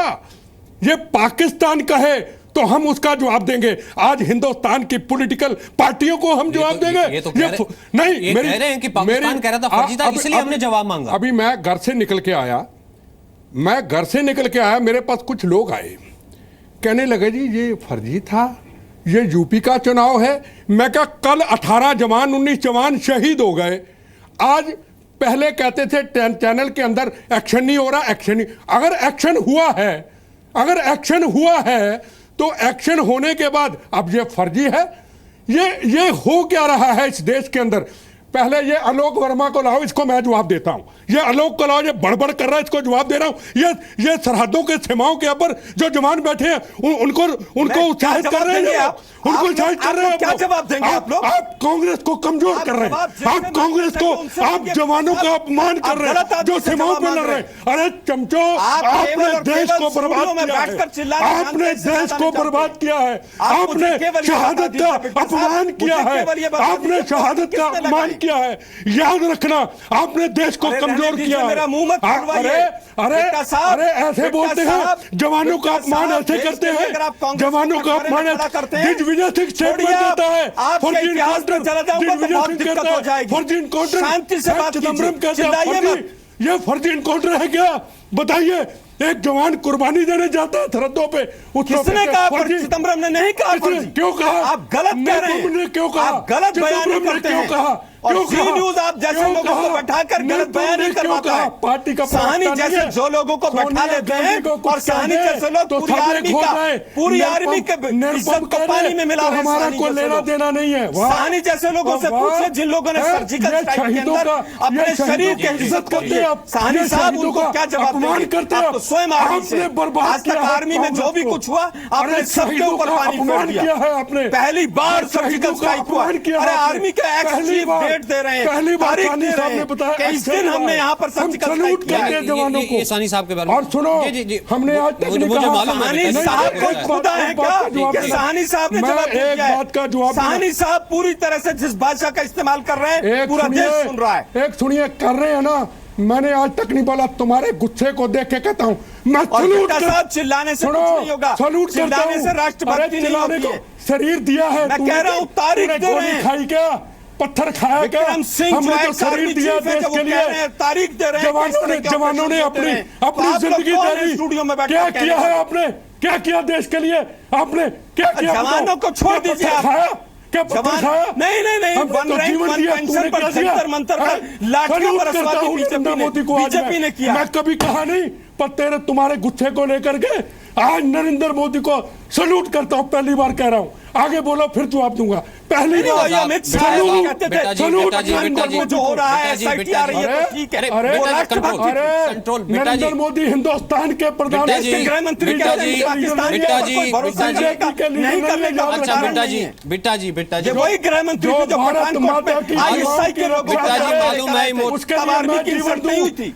ये पाकिस्तान कहे तो हम उसका जवाब देंगे। आज हिंदुस्तान की पॉलिटिकल पार्टियों को हम जवाब देंगे। नहीं, ये कह रहे हैं कि पाकिस्तान कह रहा था फर्जी था, इसलिए हमने जवाब मांगा। अभी मैं घर से निकल के आया, मेरे पास कुछ लोग आए, कहने लगे जी ये फर्जी था, ये यूपी का चुनाव है। मैं कहा कल 18 जवान 19 जवान शहीद हो गए। आज पहले कहते थे चैनल के अंदर एक्शन नहीं हो रहा, एक्शन नहीं। अगर एक्शन हुआ है तो एक्शन होने के बाद अब ये फर्जी है। ये हो क्या रहा है इस देश के अंदर। पहले ये आलोक वर्मा को लाओ, इसको मैं जवाब देता हूं। ये आलोक को लाओ, ये बड़बड़ कर रहा है, इसको जवाब दे रहा हूं। ये सरहदों के सीमाओं के ऊपर जो जवान बैठे हैं उनको उत्साहित कर रहे हैं, उनको उत्साहित कर रहे हैं। क्या जवाब देंगे आप लोग? आप कांग्रेस को कमजोर कर रहे हैं, आप कांग्रेस को, आप जवानों का अपमान कर रहे हैं जो सीमाओं पर लड़ रहे हैं। अरे चमचो, आपने देश को बर्बाद किया है, आपने देश को बर्बाद किया है, आपने शहादत का अपमान किया है, आपने शहादत का अपमान किया है। याद रखना, आपने देश को कमजोर किया है। मेरा मुंह मत खुलवाइए। अरे ऐसे बोलते हैं, जवानों का अपमान ऐसे करते हैं, जवानों का अपमान दिग्विजय सिंह स्टेटमेंट देता है, फर्जी इनकाउंटर, शांति से बात कीजिए। ये फर्जी इनकाउंटर है क्या? बताइए, एक जवान कुर्बानी देने जाता है सरहदों पे, किसने कहा फर्जी? चिदम्बरम ने नहीं कहा फर्जी। क्यों कहा? आप गलत कह रहे हैं। क्यों कहा? आप गलत बयान करते हैं। क्यों कहा? और जी न्यूज आप जैसे लोगों को बैठाकर गलत बयान नहीं करवाता है। पार्टी का साहनी जैसे जो लोगों को बैठा लेते हैं और साहनी जैसे लोग पूरी आर्मी के इज्जत को पानी में मिला रहे हैं। हमारा कोई लेना देना नहीं है। साहनी जैसे लोगों से पूछिए जिन लोगों ने सर्जिकल स्ट्राइक के अंदर अपने शरीर की इज्जत करते हैं, साहनी साहब उनको क्या जवाब देंगे? आप स्वयं आर्मी से आज तक आर्मी में जो भी कुछ हुआ आपने सबके ऊपर पानी फेर दिया है। पहली बार सर्जिकल स्ट्राइक हुआ। अरे आर्मी के एक्स चीफ दे रहे हैं, पहली बार सानी साहब ने बताया कि इस दिन हमने यहाँ पर सर्जिकल स्ट्राइक किया है जवानों को। सानी साहब के बारे में और सुनो, हमने आज तक मुझे मालूम है साहनी साहब कोई खुदा है क्या? साहनी साहब ने जवाब दिया। साहनी साहब पूरी तरह से जिस भाषा का इस्तेमाल कर रहे हैं पूरा देश सुन रहा है। एक सुनिए, कर रहे हैं ना, मैंने आज तक नहीं बोला, तुम्हारे गुस्से को देख के कहता हूँ मैं सलूट साहब चिल्लाने से कुछ नहीं होगा, सलूट चिल्लाने से राष्ट्रभक्ति नहीं होती है। शरीर दिया है, मैं कह रहा हूँ तारीख दे रहे हैं। खाई क्या, पत्थर खाया क्या? हमने तो शरीर दिया देश के लिए। तारीख दे रहे हैं। जवानों ने अपनी जिंदगी दे, क्या किया है आपने? क्या किया देश के लिए आपने? क्या किया? जवानों को छोड़ दीजिए। क्या पत्थर खाया? नहीं वन रैंक वन पेंशन पर जंतर मंतर पर लाठियों पर बीजेपी ने किया। मैं कभी कहा नहीं, पर तेरे तुम्हारे गुस्से को लेकर के आज नरेंद्र मोदी को सलूट करता हूँ। पहली बार कह रहा हूँ, आगे बोलो फिर जवाब दूंगा। पहली बार अमित शाह कहते थे सलूट जो हो रहा है, एसआईटी आ रही है तो ठीक है। नरेंद्र मोदी हिंदुस्तान के प्रधानमंत्री, गृह मंत्री बिट्टा जी वही गृह मंत्री जो भारत माता की आईएसआई के लोग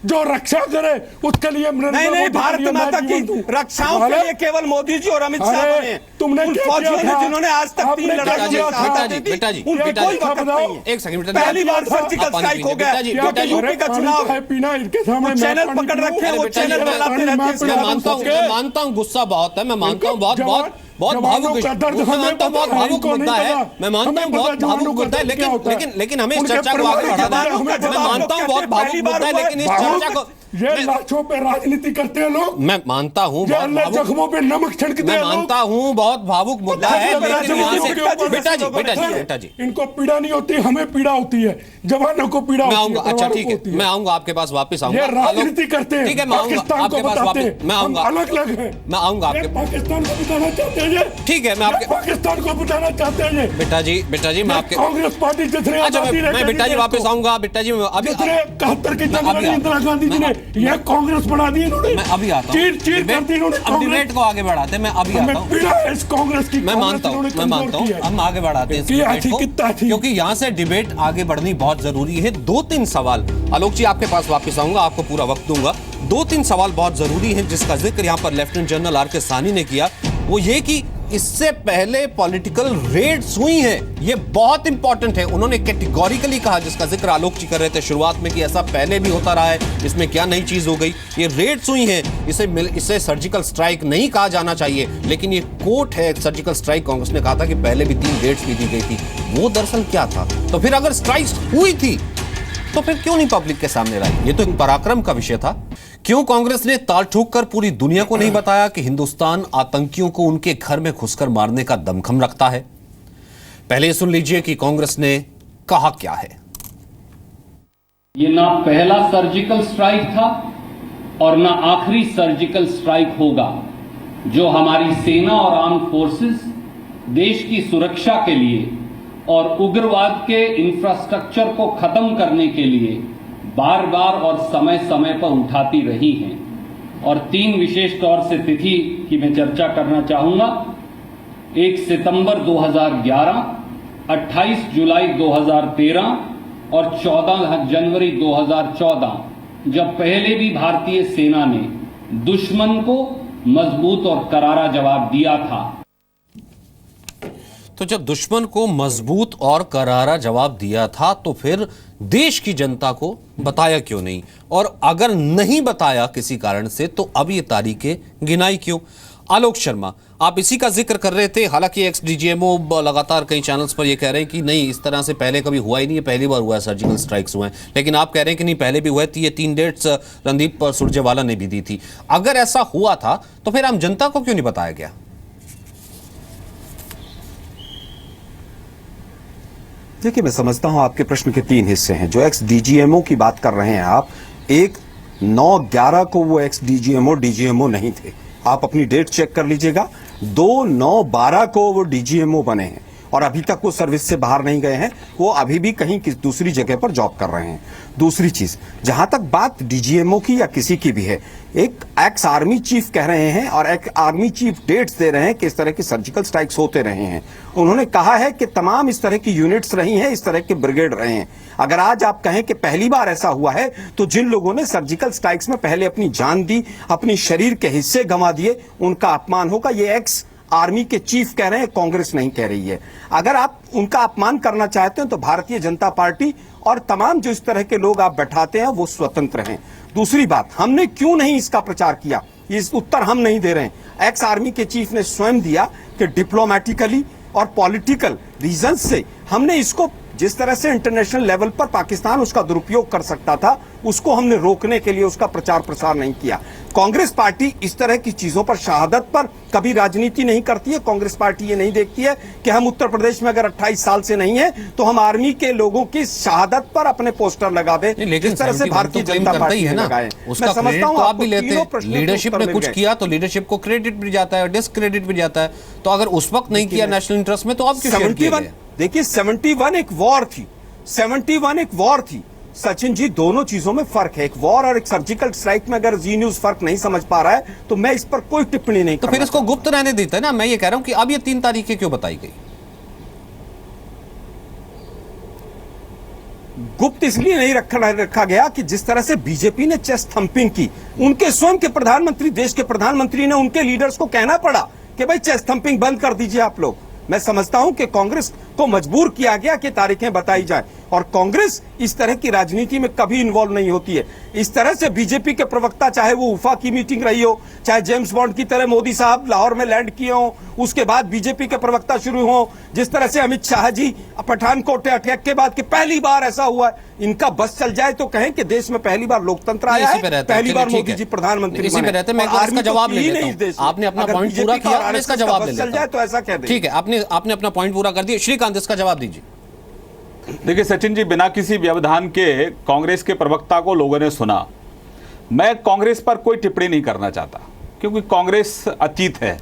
जो रक्षा करे उसके लिए नहीं, भारत माता की रक्षाओं के लिए केवल मोदी जी और अमित शाह ने, तुमने फौजियों ने जिन्होंने आज तक 3 लड़ाई एक सेकंड, पहली बार सर्जिकल स्ट्राइक हो गया क्योंकि यूपी का चुनाव है। पीना इनके सामने चैनल पकड़ रखे हैं, वो चैनल बनाते रहते हैं। मैं मानता हूँ गुस्सा बहुत है, मैं मानता हूँ बहुत भावुक, मैं मानता हूँ बहुत भावुक मुद्दा है, मैं मानता हूँ बहुत भावुक मुद्दा है, लेकिन हमें इस चर्चा को आगे बढ़ाना है। मैं मानता हूँ बहुत भावुक मुद्दा है, लेकिन इस चर्चा को ये लाशों पे राजनीति करते हैं लोग। मैं मानता हूँ जख्मों पे नमक छिड़कते हैं। मैं मानता हूँ बहुत भावुक मुद्दा है, लेकिन यहाँ से बेटा जी इनको पीड़ा नहीं होती, हमें पीड़ा होती है, जवानों को पीड़ा मैं आऊंगा। अच्छा ठीक है, मैं आऊंगा आपके पास वापस आऊंगा। ये राजनीति करते हैं, ठीक है, मैं आऊंगा आपके पास वापस, मैं आऊंगा। अलग अलग है, मैं आऊंगा आपके पाकिस्तान को बताना चाहते हैं। ठीक है, मैं आपके पाकिस्तान को बताना चाहते हैं। बेटा जी मैं आपके कांग्रेस पार्टी जितने, अच्छा मैं बेटा जी वापस आऊंगा। बेटा जी अभी 71 की जनवरी इंदिरा गांधी जी ने यह कांग्रेस बढ़ा दी इन्होंने। मैं अभी आता हूँ, डिबेट को आगे बढ़ाते हैं। मैं अभी आता हूँ, इस कांग्रेस की मैं मानता हूँ हम आगे बढ़ाते हैं क्योंकि यहाँ से डिबेट आगे बढ़नी बहुत जरूरी है। 2-3 सवाल, आलोक जी आपके पास वापस आऊंगा, आपको पूरा वक्त दूंगा। 2-3 सवाल बहुत जरूरी हैं जिसका जिक्र यहाँ पर लेफ्टिनेंट जनरल आर के साहनी ने किया। वो ये कि इससे पहले पॉलिटिकल रेड्स हुई हैं, ये बहुत इंपॉर्टेंट है। उन्होंने कैटेगोरिकली कहा, जिसका जिक्र आलोक जी कर रहे थे शुरुआत में, कि ऐसा पहले भी होता रहा है, इसमें क्या नई चीज हो गई। ये रेड्स हुई हैं, इसे सर्जिकल स्ट्राइक नहीं कहा जाना चाहिए, लेकिन ये कोर्ट है सर्जिकल स्ट्राइक। कांग्रेस ने कहा था कि पहले भी 3 रेड्स भी दी गई थी, वो दरअसल क्या था? तो फिर अगर स्ट्राइक्स हुई थी तो फिर क्यों नहीं पब्लिक के सामने लाई? ये तो एक पराक्रम का विषय था। क्यों कांग्रेस ने ताल ठोक कर पूरी दुनिया को नहीं बताया कि हिंदुस्तान आतंकियों को उनके घर में घुसकर मारने का दमखम रखता है? पहले सुन लीजिए कि कांग्रेस ने कहा क्या है। ये ना पहला सर्जिकल स्ट्राइक था और ना आखिरी सर्जिकल स्ट्राइक होगा जो हमारी सेना और आर्म फोर्सेस देश की सुरक्षा के लिए और उग्रवाद के इंफ्रास्ट्रक्चर को खत्म करने के लिए बार बार और समय समय पर उठाती रही हैं। और 3 विशेष तौर से तिथि की मैं चर्चा करना चाहूंगा। 1 सितंबर 2011, 28 जुलाई 2013 और 14 जनवरी 2014, जब पहले भी भारतीय सेना ने दुश्मन को मजबूत और करारा जवाब दिया था। तो जब दुश्मन को मजबूत और करारा जवाब दिया था तो फिर देश की जनता को बताया क्यों नहीं, और अगर नहीं बताया किसी कारण से तो अब ये तारीखें गिनाई क्यों? आलोक शर्मा, आप इसी का जिक्र कर रहे थे। हालांकि एक्स डीजीएमओ लगातार कई चैनल्स पर ये कह रहे हैं कि नहीं, इस तरह से पहले कभी हुआ ही नहीं है, पहली बार हुआ है सर्जिकल स्ट्राइक्स हुए हैं। लेकिन आप कह रहे हैं कि नहीं, पहले भी हुआ है। ये 3 डेट्स रणदीप सुरजेवाला ने भी दी थी। अगर ऐसा हुआ था तो फिर आम जनता को क्यों नहीं बताया गया? देखिए, मैं समझता हूं आपके प्रश्न के 3 हिस्से हैं। जो एक्स डीजीएमओ की बात कर रहे हैं आप, एक 9/11 को वो एक्स डीजीएमओ नहीं थे। आप अपनी डेट चेक कर लीजिएगा। 2/9/12 को वो डीजीएमओ बने हैं और अभी तक वो सर्विस से बाहर नहीं गए हैं। वो अभी भी कहीं दूसरी जगह पर जॉब कर रहे हैं। दूसरी चीज, जहां तक बात डीजीएमओ की या किसी की भी है, एक एक्स आर्मी चीफ कह रहे हैं और एक आर्मी चीफ डेट्स दे रहे हैं कि इस तरह के सर्जिकल स्ट्राइक्स होते रहे हैं। उन्होंने कहा है कि तमाम इस तरह की यूनिट्स रही हैं, इस तरह के ब्रिगेड रहे हैं। अगर आज आप कहें कि पहली बार ऐसा हुआ है, तो जिन लोगों ने सर्जिकल स्ट्राइक्स में पहले अपनी जान दी, अपनी शरीर के हिस्से गंवा दिए, उनका अपमान होगा। ये एक्स आर्मी के चीफ कह रहे हैं, कांग्रेस नहीं कह रही है। अगर आप उनका अपमान करना चाहते हैं तो भारतीय जनता पार्टी और तमाम जो इस तरह के लोग आप बैठाते हैं वो स्वतंत्र हैं। दूसरी बात, हमने क्यों नहीं इसका प्रचार किया, इस उत्तर हम नहीं दे रहे हैं। एक्स आर्मी के चीफ ने स्वयं दिया कि डिप्लोमेटिकली और पॉलिटिकल रीजन से हमने इसको, जिस तरह से इंटरनेशनल लेवल पर पाकिस्तान उसका दुरुपयोग कर सकता था, उसको हमने रोकने के लिए उसका प्रचार प्रसार नहीं किया। कांग्रेस पार्टी इस तरह की चीजों पर, शहादत पर कभी राजनीति नहीं करती है। कांग्रेस पार्टी ये नहीं देखती है कि हम उत्तर प्रदेश में अगर 28 साल से नहीं है तो हम आर्मी के लोगों की शहादत पर अपने पोस्टर लगा दें, जिस तरह से भारतीय जनता पार्टी ने लगाए। उसका क्रेडिट तो आप भी लेते हैं। लीडरशिप ने कुछ किया तो लीडरशिप को क्रेडिट भी जाता है, डिस्क्रेडिट भी जाता है। तो अगर उस वक्त नहीं किया नेशनल इंटरेस्ट में, तो आप क्यों? 71, देखिए 71 एक वॉर थी, 71 एक वॉर थी। सचिन जी, दोनों चीजों में फर्क है। एक वॉर और एक सर्जिकल स्ट्राइक में अगर जी न्यूज फर्क नहीं समझ पा रहा है तो मैं इस पर कोई टिप्पणी नहीं। तो फिर इसको गुप्त रहने देता है ना। मैं ये कह रहा हूं कि अब ये 3 तारीखें क्यों बताई गई? गुप्त इसलिए नहीं रखा गया कि जिस तरह से बीजेपी ने चेस्ट थंपिंग की, उनके स्वयं के प्रधानमंत्री, देश के प्रधानमंत्री ने उनके लीडर्स को कहना पड़ा कि भाई चेस्ट थंपिंग बंद कर दीजिए आप लोग। मैं समझता हूं कि कांग्रेस को मजबूर किया गया कि तारीखें बताई जाए, और कांग्रेस इस तरह की राजनीति में कभी इन्वॉल्व नहीं होती है। इस तरह से बीजेपी के प्रवक्ता, चाहे वो उफा की मीटिंग रही हो, चाहे जेम्स बॉन्ड की तरह मोदी साहब लाहौर में लैंड किए हो, उसके बाद बीजेपी के प्रवक्ता शुरू हो, जिस तरह से अमित शाह जी पठानकोट अटैक के बाद कि पहली बार ऐसा हुआ है, इनका बस चल जाए तो कहें कि देश में पहली बार लोकतंत्र आया है, पहली बार मोदी जी प्रधानमंत्री इसी पे रहते हैं। मैं इसका जवाब ले लेता हूं। आपने अपना पॉइंट पूरा किया, मैं इसका जवाब ले लेता हूं। चल जाए तो ऐसा कह दे। ठीक है, आपने अपना पॉइंट पूरा कर दिया। श्रीकांत, इसका जवाब दीजिए। देखिए सचिन जी, बिना किसी व्यवधान के कांग्रेस के प्रवक्ता को लोगों ने सुना। मैं कांग्रेस पर कोई टिप्पणी नहीं करना चाहता, क्योंकि कांग्रेस अतीत है।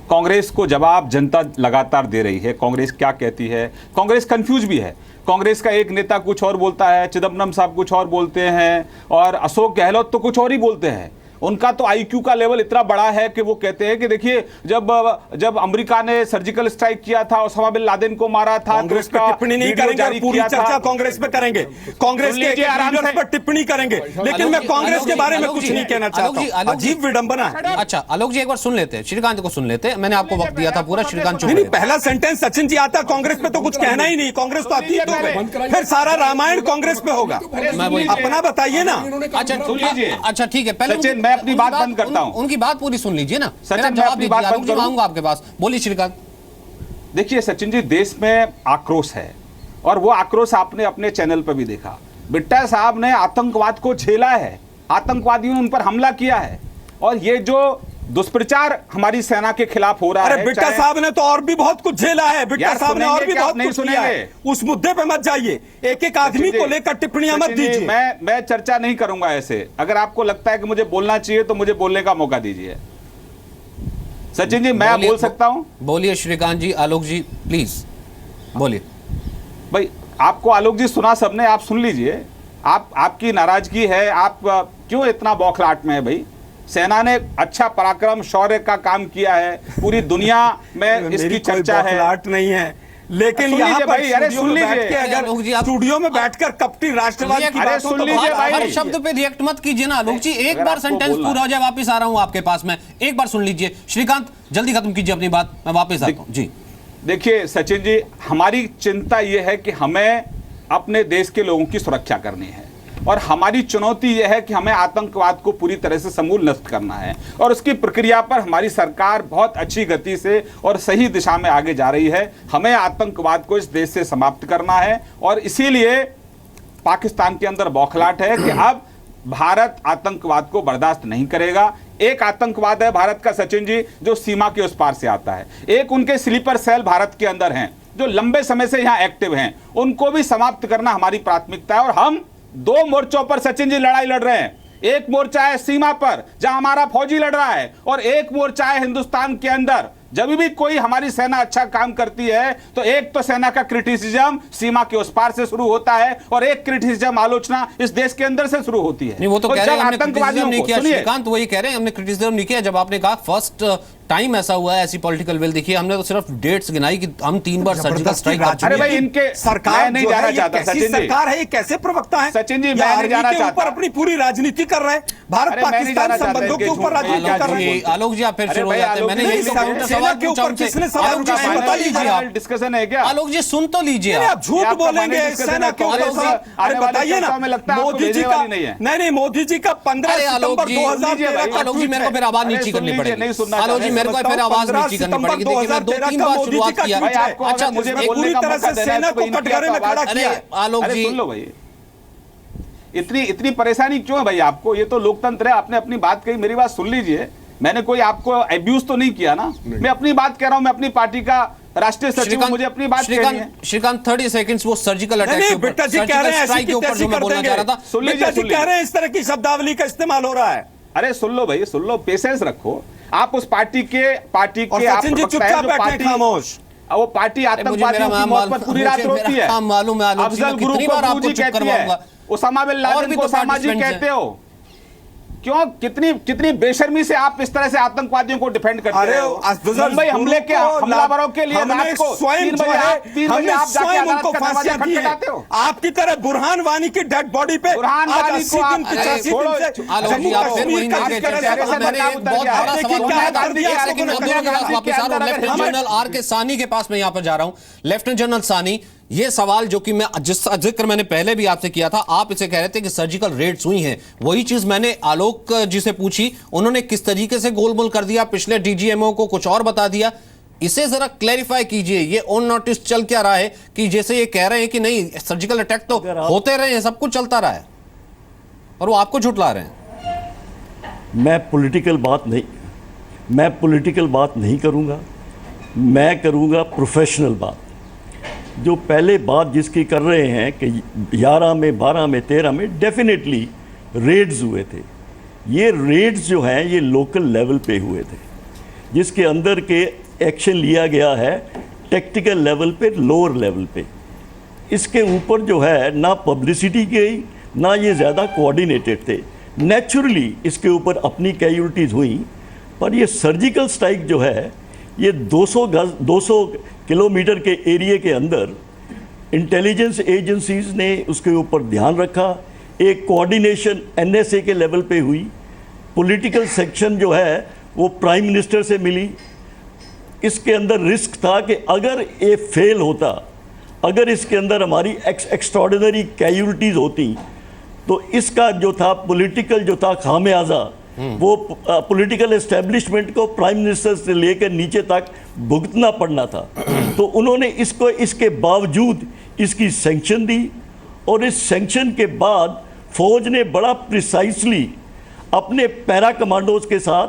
कांग्रेस को जवाब जनता लगातार दे रही है। कांग्रेस क्या कहती है, कांग्रेस कंफ्यूज भी है। कांग्रेस का एक नेता कुछ और बोलता है, चिदम्बरम साहब कुछ और बोलते हैं, और अशोक गहलोत तो कुछ और ही बोलते हैं। उनका तो आईक्यू का लेवल इतना बड़ा है कि वो कहते हैं कि देखिए, जब अमेरिका ने सर्जिकल स्ट्राइक किया था, ओसामा बिन लादेन को मारा था, कांग्रेस पे टिप्पणी नहीं करेंगे, पूरी चर्चा कांग्रेस पे करेंगे, कांग्रेस के लीडर्स पर टिप्पणी करेंगे, लेकिन मैं कांग्रेस के बारे में कुछ नहीं कहना चाहता हूं। अजीब विडंबना है। अच्छा आलोक जी, एक बार सुन लेते हैं, श्रीकांत को सुन लेते हैं। मैंने आपको वक्त दिया था पूरा, श्रीकांत नहीं, पहला सेंटेंस सचिन जी आता, कांग्रेस पे तो कुछ कहना ही नहीं, कांग्रेस तो अतीत हो गई, फिर सारा रामायण कांग्रेस पे होगा। अपना बताइए ना। अच्छा सुन लीजिए। अच्छा ठीक है, पहले मैं अपनी बात बंद करता हूं। उनकी बात पूरी सुन लीजिए ना। सचिन, जवाब दीजिए, आऊंगा आपके पास। बोलिए श्रीकांत। देखिए सचिन जी, देश में आक्रोश है, और वो आक्रोश आपने अपने चैनल पर भी देखा। बिट्टा साहब ने आतंकवाद को झेला है, आतंकवादियों ने उन पर हमला किया है, और ये जो दुष्प्रचार हमारी सेना के खिलाफ हो रहा है। अरे बिट्टा साहब ने तो और भी बहुत कुछ झेला है, बिट्टा साहब ने और भी बहुत कुछ किया है। उस मुद्दे पे मत जाइए, एक एक आदमी को लेकर टिप्पणियां मत दीजिए। मैं चर्चा नहीं करूंगा ऐसे। अगर आपको लगता है कि मुझे बोलना चाहिए तो मुझे बोलने का मौका दीजिए। सचिन जी, मैं बोल सकता हूं? बोलिए श्रीकांत जी। आलोक जी प्लीज बोलिए। भाई आपको आलोक जी सुना सबने, आप सुन लीजिए। आपकी नाराजगी है, आप क्यों इतना बौखलाहट में है? भाई सेना ने अच्छा पराक्रम, शौर्य का काम किया है, पूरी दुनिया में इसकी चर्चा है। नहीं है, लेकिन यहाँ पर स्टूडियो में बैठकर कपटी राष्ट्रवाद की बातों सुन लीजिए भाई। हर शब्द पे रिएक्ट मत कीजिए ना आलोक जी। एक बार सेंटेंस पूरा हो जाए, वापस आ रहा हूँ आपके पास में। एक बार सुन लीजिए। श्रीकांत जल्दी खत्म कीजिए अपनी बात, मैं वापस आता हूँ जी। देखिए सचिन जी, हमारी चिंता यह है कि हमें अपने देश के लोगों की सुरक्षा करनी है और हमारी चुनौती यह है कि हमें आतंकवाद को पूरी तरह से समूल नष्ट करना है और उसकी प्रक्रिया पर हमारी सरकार बहुत अच्छी गति से और सही दिशा में आगे जा रही है। हमें आतंकवाद को इस देश से समाप्त करना है और इसीलिए पाकिस्तान के अंदर बौखलाहट है कि अब भारत आतंकवाद को बर्दाश्त नहीं करेगा। एक आतंकवाद है भारत का सचिन जी जो सीमा के उस पार से आता है, एक उनके स्लीपर सेल भारत के अंदर हैं जो लंबे समय से यहां एक्टिव हैं, उनको भी समाप्त करना हमारी प्राथमिकता है। और हम दो मोर्चों पर सचिन जी लड़ाई लड़ रहे हैं। एक मोर्चा है सीमा पर जहां हमारा फौजी लड़ रहा है और एक मोर्चा है हिंदुस्तान के अंदर। जब भी कोई हमारी सेना अच्छा काम करती है तो एक तो सेना का क्रिटिसिज्म सीमा के उस पार से शुरू होता है और एक क्रिटिसिज्म आलोचना इस देश के अंदर से शुरू होती है। नहीं, वो तो कह रहे हैं हमने आतंकवादियों नहीं को किया, सुनिए, श्रीकांत वही कह रहे हैं हमने क्रिटिसिज्म नहीं किया। जब आपने कहा फर्स्ट टाइम ऐसा हुआ है ऐसी पॉलिटिकल विल देखिए, हमने तो सिर्फ डेट्स गिनाई कि हम 3 बार सर्जिकल स्ट्राइक कर चुके हैं। अरे भाई इनके सरकार नहीं जो जाना है, ये चाहता कैसी सचिन जी, सरकार है, ये कैसे प्रवक्ता है सचिन जी, ये मैं नहीं आर्मी जाना के चाहता। ऊपर अपनी पूरी राजनीति कर रहे हैं, भारत पाकिस्तान संबंधों के ऊपर राजनीति कर रहे हैं। आलोक जी आप फिर शुरू हो जाते हैं। मैंने यही सेना के ऊपर किसने सवाल उठाया बता लीजिए आप। डिस्कशन है क्या? आलोक जी सुन तो लीजिए आप झूठ बोलेंगे सेना के ऊपर। अरे बताइए ना मोदी जी का नहीं मोदी जी का 15 सितंबर 2013 आलोक जी मेरे को फिर आवाज नीची करनी पड़ेगी। आलोक जी मेरे को फिर आवाज नीची करनी पड़ेगी। देखिए मैं 2-3 बार शुरुआत किया। अच्छा मुझे पूरी तरह से सेना को कटघरे में खड़ा किया। आलोक जी सुन लो भाई, इतनी परेशानी क्यों है भाई आपको? ये तो लोकतंत्र है, आपने अपनी बात कही, मेरी बात सुन लीजिए। मैंने कोई आपको अब्यूज तो नहीं किया ना, मैं अपनी बात कह रहा हूं, मैं अपनी पार्टी का राष्ट्रीय सचिव हूं, मुझे अपनी बात कहनी है। श्रीकांत 30 सेकंड्स वो सर्जिकल अटैक के ऊपर, बेटा जी कह रहे हैं ऐसी की तैसी कर देंगे। बेटा जी कह रहे हैं इस तरह की शब्दावली का इस्तेमाल हो रहा है। अरे सुन लो भाई, सुन लो, पेशेंस रखो। आप उस पार्टी के सचिन जी चुपचाप बैठे खामोश। वो पार्टी आतंकवादियों की मौत पर पूरी रात रोती है। मालूम है अफजल गुरु को आपको चुप करवाऊंगा, उसामा बिन लादेन को सामाजिक कहते हो। क्यों कितनी बेशर्मी से आप इस तरह से आतंकवादियों को डिफेंड करते हो? मुंबई हमले के हमलावरों के लिए रात को 3 बजे आप जाके अदालत का दरवाजा खटखटाते हो। आपकी तरह बुरहान वानी की डेड बॉडी पे बुरहान वानी को आप लेफ्टिनेंट जनरल आर के सानी के पास मैं यहां पर जा रहा हूं। लेफ्टिनेंट जनरल सानी, ये सवाल जो कि मैं जिस जिक्र मैंने पहले भी आपसे किया था, आप इसे कह रहे थे कि सर्जिकल रेड्स हुई हैं, वही चीज मैंने आलोक जी से पूछी, उन्होंने किस तरीके से गोलमोल कर दिया, पिछले डीजीएमओ को कुछ और बता दिया। इसे जरा क्लैरिफाई कीजिए, ये ऑन नोटिस चल क्या रहा है कि जैसे ये कह रहे हैं कि नहीं सर्जिकल अटैक तो होते रहे हैं, सब कुछ चलता रहा है और वो आपको झुठला रहे हैं। मैं पॉलिटिकल बात नहीं करूंगा, मैं करूंगा प्रोफेशनल बात। जो पहले बात जिसकी कर रहे हैं कि 11 में 12 में 13 में डेफिनेटली रेड्स हुए थे। ये रेड्स जो हैं ये लोकल लेवल पे हुए थे, जिसके अंदर के एक्शन लिया गया है टेक्टिकल लेवल पे, लोअर लेवल पे। इसके ऊपर जो है ना पब्लिसिटी गई, ना ये ज़्यादा कोऑर्डिनेटेड थे। नेचुरली इसके ऊपर अपनी कैजुअल्टीज़ हुई, पर ये सर्जिकल स्ट्राइक जो है ये 200 किलोमीटर के एरिया के अंदर इंटेलिजेंस एजेंसीज ने उसके ऊपर ध्यान रखा। एक कोऑर्डिनेशन एनएसए के लेवल पे हुई। पॉलिटिकल सेक्शन जो है वो प्राइम मिनिस्टर से मिली। इसके अंदर रिस्क था कि अगर ये फेल होता, अगर इसके अंदर हमारी एक्स्ट्राऑर्डिनरी कैजुअल्टीज होती, तो इसका जो था पॉलिटिकल जो था खामियाजा वो पॉलिटिकल एस्टेब्लिशमेंट को प्राइम मिनिस्टर से लेकर नीचे तक भुगतना पड़ना था। तो उन्होंने इसके बावजूद इसकी सैंक्शन दी और इस सैंक्शन के बाद फौज ने बड़ा प्रिसाइसली अपने पैरा कमांडोज के साथ,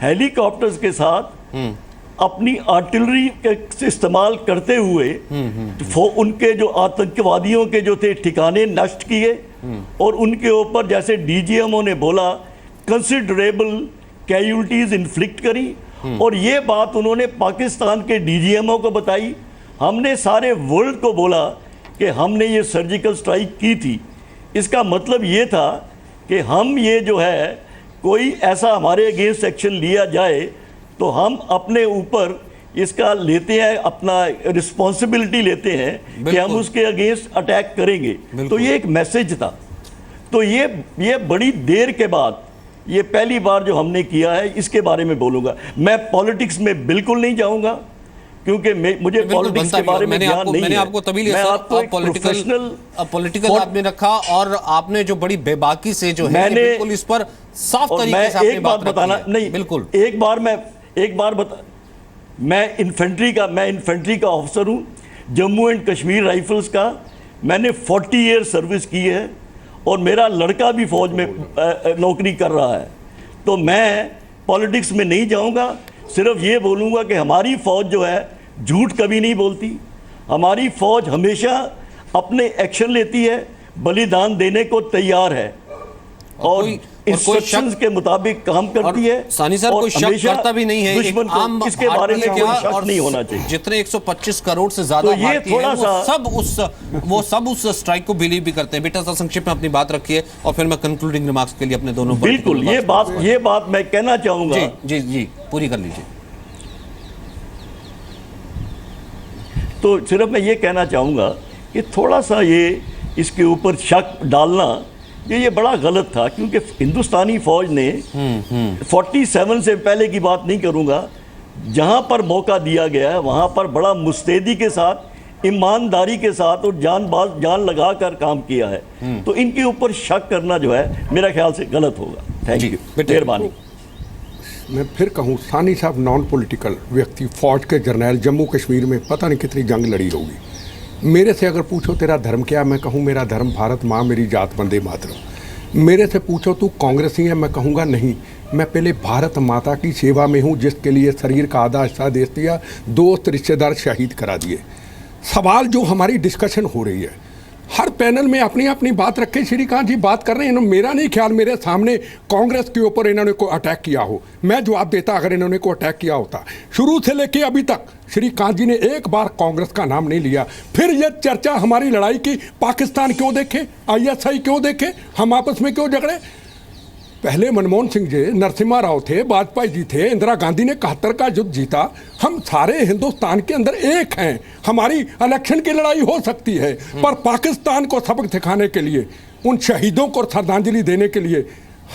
हेलीकॉप्टर्स के साथ अपनी आर्टिलरी का इस्तेमाल करते हुए उनके जो आतंकवादियों के जो थे ठिकाने नष्ट किए और उनके ऊपर जैसे डीजीएमओ ने बोला कंसिडरेबल कैजुअल्टीज इन्फ्लिक्ट करी। और ये बात उन्होंने पाकिस्तान के डीजीएमओ को बताई। हमने सारे वर्ल्ड को बोला कि हमने ये सर्जिकल स्ट्राइक की थी। इसका मतलब ये था कि हम ये जो है कोई ऐसा हमारे अगेंस्ट एक्शन लिया जाए तो हम अपने ऊपर इसका लेते हैं, अपना रिस्पॉन्सिबिलिटी लेते हैं कि हम उसके अगेंस्ट अटैक करेंगे। तो ये एक मैसेज था। तो ये बड़ी देर के बाद ये पहली बार जो हमने किया है, इसके बारे में बोलूँगा। मैं पॉलिटिक्स में बिल्कुल नहीं जाऊँगा। क्योंकि मुझे पॉलिटिक्स के बारे में ज्ञान नहीं है। मैंने आपको तभी लिया सर, पॉलिटिकल आदमी रखा और आपने जो बड़ी बेबाकी से जो है बिल्कुल इस पर साफ तरीके से आपने बात बताना नहीं। बिल्कुल मैं इन्फेंट्री का ऑफिसर हूं, जम्मू एंड कश्मीर राइफल्स का। मैंने 40 ईयर सर्विस की है और मेरा लड़का भी फौज में नौकरी कर रहा है। तो मैं पॉलिटिक्स में नहीं जाऊंगा, सिर्फ ये बोलूंगा कि हमारी फौज जो है झूठ कभी नहीं बोलती। हमारी फौज हमेशा अपने एक्शन लेती है, बलिदान देने को तैयार है और इंस्ट्रक्शंस के मुताबिक काम करती है। सानी साहब कोई शक करता भी नहीं है दुश्मन को इसके बारे में कोई शक नहीं होना चाहिए। जितने 125 करोड़ से ज्यादा तो ये थोड़ा सा वो सब उस स्ट्राइक को बिलीव भी करते हैं। बेटा सा संक्षिप्त में अपनी बात रखिए और फिर मैं कंक्लूडिंग रिमार्क्स के लिए अपने दोनों बिल्कुल ये बात मैं कहना चाहूंगा। जी पूरी कर लीजिए। तो सिर्फ मैं ये कहना चाहूंगा कि थोड़ा सा ये इसके ऊपर शक डालना ये बड़ा गलत था, क्योंकि हिंदुस्तानी फौज ने 47 से पहले की बात नहीं करूंगा, जहां पर मौका दिया गया है वहां पर बड़ा मुस्तैदी के साथ, ईमानदारी के साथ और जान लगा कर काम किया है। तो इनके ऊपर शक करना जो है मेरा ख्याल से गलत होगा। थैंक यू, मेहरबानी। मैं फिर कहूँ, सानी साहब नॉन पॉलिटिकल व्यक्ति, फौज के जर्नैल, जम्मू कश्मीर में पता नहीं कितनी जंग लड़ी होगी। मेरे से अगर पूछो तेरा धर्म क्या, मैं कहूँ मेरा धर्म भारत माँ मेरी जात वंदे मातरम। मेरे से पूछो तू कांग्रेसी है, मैं कहूँगा नहीं, मैं पहले भारत माता की सेवा में हूँ, जिसके लिए शरीर का आधा हिस्सा दे दिया, दोस्त रिश्तेदार शहीद करा दिए। सवाल जो हमारी डिस्कशन हो रही है, हर पैनल में अपनी अपनी बात रखे। श्रीकांत जी बात कर रहे हैं, मेरा नहीं ख्याल मेरे सामने कांग्रेस के ऊपर इन्होंने को अटैक किया हो। मैं जवाब देता अगर इन्होंने को अटैक किया होता। शुरू से लेके अभी तक श्रीकांत जी ने एक बार कांग्रेस का नाम नहीं लिया। फिर यह चर्चा हमारी लड़ाई की, पाकिस्तान क्यों देखे, ISI क्यों देखे, हम आपस में क्यों झगड़े। पहले मनमोहन सिंह जी, नरसिम्हा राव थे, वाजपेयी जी थे, इंदिरा गांधी ने 71 का युद्ध जीता। हम सारे हिंदुस्तान के अंदर एक हैं। हमारी इलेक्शन की लड़ाई हो सकती है, पर पाकिस्तान को सबक सिखाने के लिए, उन शहीदों को श्रद्धांजलि देने के लिए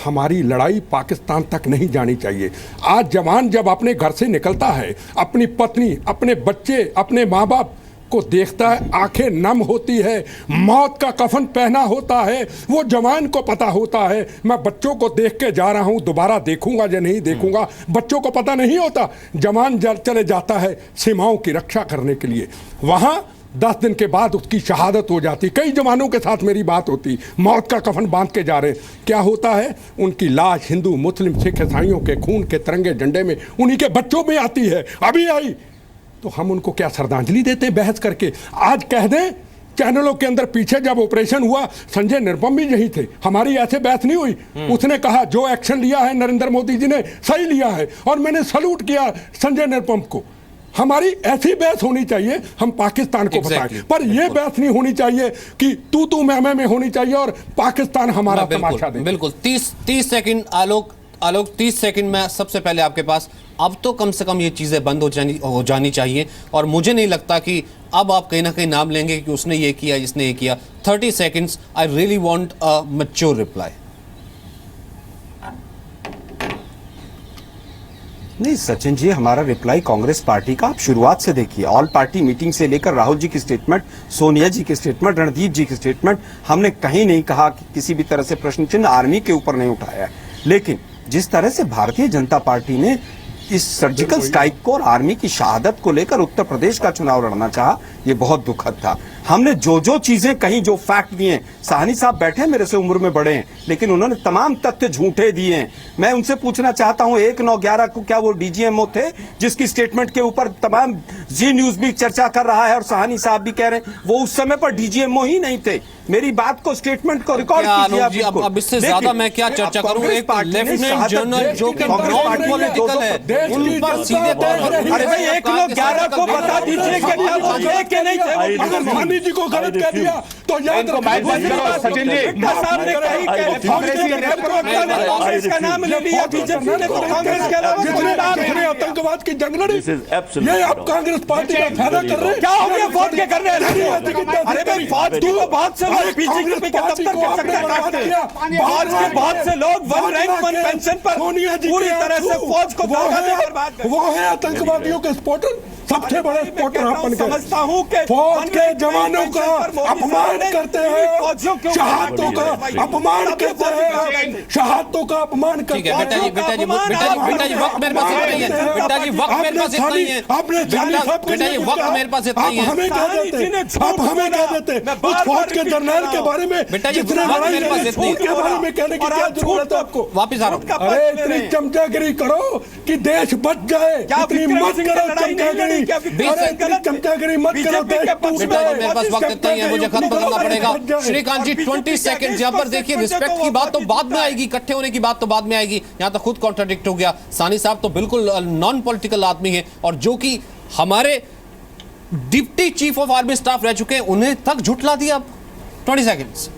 हमारी लड़ाई पाकिस्तान तक नहीं जानी चाहिए। आज जवान जब अपने घर से निकलता है, अपनी पत्नी, अपने बच्चे, अपने माँ बाप को देखता है, आंखें नम होती है, मौत का कफन पहना होता है। वो जवान को पता होता है मैं बच्चों को देख के जा रहा हूं, दोबारा देखूंगा या नहीं देखूंगा। बच्चों को पता नहीं होता। जवान चले जाता है सीमाओं की रक्षा करने के लिए, वहां 10 दिन के बाद उसकी शहादत हो जाती। कई जवानों के साथ मेरी बात होती, मौत का कफन बांध के जा रहे। क्या होता है, उनकी लाश हिंदू, मुस्लिम, सिख, ईसाइयों के खून के तिरंगे झंडे में, उन्हीं के बच्चों में आती है। अभी आई तो हम उनको क्या श्रद्धांजलि देते बहस करके। आज कह दें चैनलों के अंदर, पीछे जब ऑपरेशन हुआ संजय निरुपम भी यही थे, हमारी ऐसे बहस नहीं हुई। उसने कहा जो एक्शन लिया है नरेंद्र मोदी जी ने सही लिया है, और मैंने सैल्यूट किया संजय निरुपम को। हमारी ऐसी बहस होनी चाहिए, हम पाकिस्तान को बताएं, पर यह बहस नहीं होनी चाहिए कि तू मैं होनी चाहिए और पाकिस्तान हमारा तमाशा दे। बिल्कुल 30 सेकंड आलोक 30 सेकंड में सबसे पहले आपके पास। अब तो कम से कम ये चीजें बंद हो जानी चाहिए, और मुझे नहीं लगता कि अब आप कहीं ना कहीं नाम लेंगे कि उसने ये किया, इसने ये किया। 30 seconds, I really want a mature reply. नहीं सचिन जी, हमारा रिप्लाई कांग्रेस पार्टी का आप शुरुआत से देखिए, ऑल पार्टी मीटिंग से लेकर राहुल जी की स्टेटमेंट, सोनिया जी की स्टेटमेंट, रणदीप जी की स्टेटमेंट, हमने कहीं नहीं कहा कि किसी भी तरह से प्रश्न चिन्ह आर्मी के ऊपर नहीं उठाया है। लेकिन जिस तरह से भारतीय जनता पार्टी ने इस सर्जिकल स्ट्राइक को और आर्मी की शहादत को लेकर उत्तर प्रदेश का चुनाव लड़ना चाहा, ये बहुत दुखद था। हमने जो चीजें कहीं, जो फैक्ट दिए, साहनी साहब बैठे मेरे से उम्र में बड़े हैं, लेकिन उन्होंने तमाम तथ्य झूठे दिए हैं। मैं उनसे पूछना चाहता हूं, 1/9/11 को क्या वो DGMO थे जिसकी स्टेटमेंट के ऊपर तमाम जी न्यूज भी चर्चा कर रहा है और साहनी साहब भी कह रहे हैं वो उस समय पर DGMO ही नहीं थे। मेरी बात को, स्टेटमेंट को रिकॉर्ड कीजिए। अब इससे ज्यादा मैं क्या चर्चा करूं? एक लेफ्टिनेंट जनरल जो कि नॉन पॉलिटिकल है, उन पर सीधे अरे भाई 1/9/11 को बता दीजिए कि क्या वो थे कि नहीं थे। जी को गलत कह दिया तो याद रखो सचिन जी, साहब ने कही कांग्रेस का नाम ले लिया, बीजेपी ने तो कांग्रेस के अलावा जितने आतंकवाद की जंग लड़ी, ये आप कांग्रेस पार्टी का फायदा कर रहे हैं। क्या हो गया फौज के करने? अरे भाई फौज की तो बहुत से लोग बीजेपी के दफ्तर के चक्कर काटते हैं। फौज के बहुत से लोग 1 रैंक 1 पेंशन पर पूरी तरह से फौज को वो है आतंकवादियों के सपोर्टर। सबसे बड़े स्पॉटर आप बन समझता हूं कि गए। फौज के जवानों का अपमान करते हैं, शहादतों का अपमान करते हैं, शहादतों का अपमान करते ठीक है हैं। बेटा जी, बेटा जी, बेटा जी वक्त मेरे पास इतना ही है। बेटा जी वक्त मेरे पास इतना ही है। बेटा जी वक्त मेरे पास इतना ही है। आप हमें क्या देते उस फौज के जर्नल के बारे में, बेटा जी, जितने बात लड़ाई मेरे पास लड़ी, इतनी उसके बारे में कहने की क्या जरूरत है आपको? वापिस आ रहा हूँ। अरे इतनी चमचागिरी करो कि देश बच जाए, इतनी मत करो चमचागिरी, इतनी चमचागिरी मत करो, देश टूट बेटा जाए। जी मेरे पास वक्त इतना ही है, मुझे खत्म करना पड़ेगा। श्रीकांत जी 20 सेकंड। यहाँ पर देखिए रिस्पेक्ट की बात तो बाद में आएगी, इकट्ठे होने की बात तो बाद में आएगी। यहाँ तो खुद कॉन्ट्राडिक्ट हो गया। सानी साहब तो बिल्कुल नॉन पॉलिटिकल आदमी है और जो कि हमारे deputy chief of army staff रह चुके हैं, उन्हें तक झुठला दिया। 20 सेकंड्स।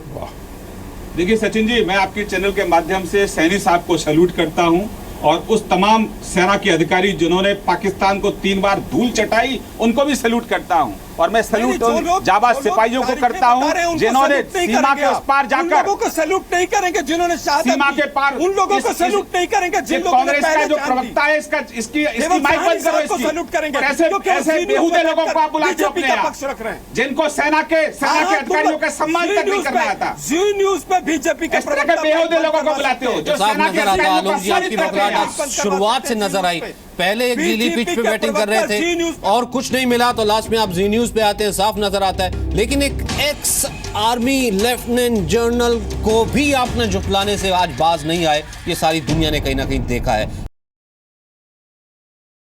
देखिए सचिन जी, मैं आपके चैनल के माध्यम से सैनी साहब को सैल्यूट करता हूं और उस तमाम सेना के अधिकारी जिन्होंने पाकिस्तान को 3 बार धूल चटाई, उनको भी सैल्यूट करता हूं। और मैं सैल्यूट उन जाबाज सिपाहियों को करता हूं जिन्होंने सीमा के उस पार जाकर, उन लोगों को सैल्यूट नहीं करेंगे जिन्होंने शहादत सीमा के पार, उन लोगों को सैल्यूट नहीं करेंगे जिन लोगों ने कांग्रेस का जो प्रवक्ता है इसका इसकी माइक बंद करो, इसकी सैल्यूट करेंगे। ऐसे बेहुदे लोगों को आप बुलाते हो अपने यहाँ, जिनको सेना के अधिकारियों का सम्मान तक नहीं करना आता। जी न्यूज पे बीजेपी के इस तरह के बेहुदे लोगों को बुलाते हो जो साफ सेना के नजर आता है। आलोक जी अधिकारियों आपकी का सम्मान नहीं बकराहट शुरुआत से नजर आई। पहले एक गीली पिच पे बैटिंग कर रहे थे और कुछ नहीं मिला तो लास्ट में आप जी न्यूज पे आते हैं, साफ नजर आता है। लेकिन एक एक्स आर्मी लेफ्टिनेंट जनरल को भी आपने झुठलाने से आज बाज नहीं आए, ये सारी दुनिया ने कहीं ना कहीं देखा है।